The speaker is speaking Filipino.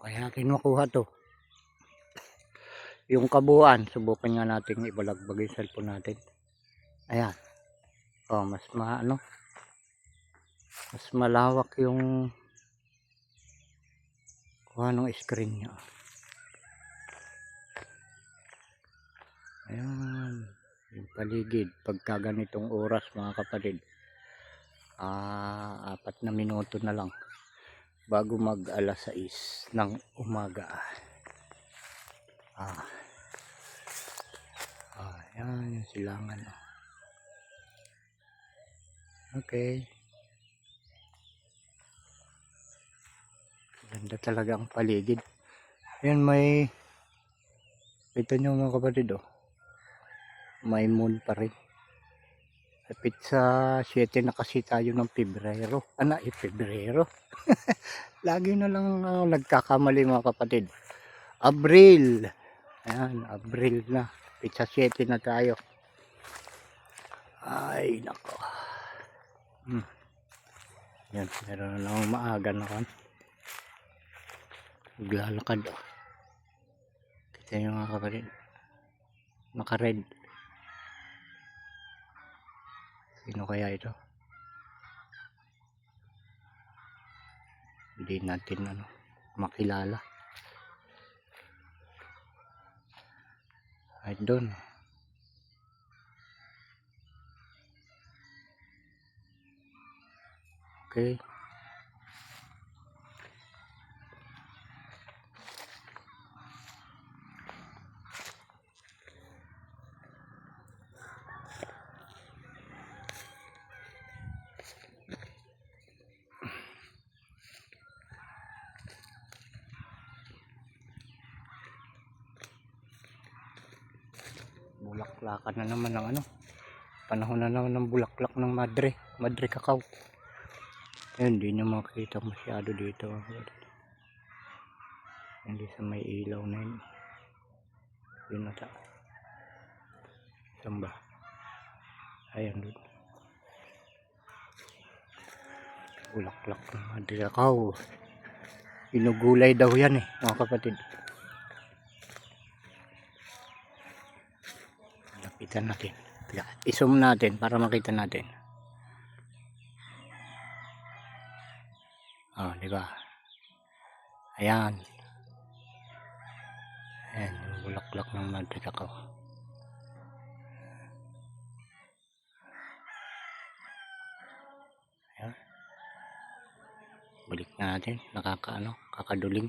kaya natin makuha to. Yung kabuuan, subukan nga natin ibalagbag yung cellphone natin. Ayan. Oh, mas mas malawak yung kuha ng screen niya. Ayan. Yung paligid. Pagka ganitong oras mga kapatid. 4 na minuto na lang. Bago mag alas 6 ng umaga. Ayan yung silangan. Okay. Ganda talaga ang paligid. Ayan ito nyo mga kapatid may moon pa rin. Kapit sa 7 na kasi tayo ng Pebrero. Pebrero. Lagi na lang nagkakamali mga kapatid. Abril. Ayan, Abril na. Kapit sa 7 na tayo. Ay, nako. Yan, meron na lang maaga na kan. Maglalakad Kita nyo mga kapatid. Naka-red. Sino kaya ito? Hindi natin makilala. I don't know. Okay. Bulaklakan na naman ng panahon na naman ng bulaklak ng madre cacao. Ayun, hindi nyo makikita masyado dito. Hindi sa may ilaw na yun. Yun na ta. Saan ba? Ayan doon. Bulaklak ng madre cacao. Inugulay daw yan mga kapatid. Lapitan natin. I-zoom natin para makita natin. Di ba? Ayan. Ayan yung bulaklak ng madre cacao. Ayan. Balik natin. Kakaduling.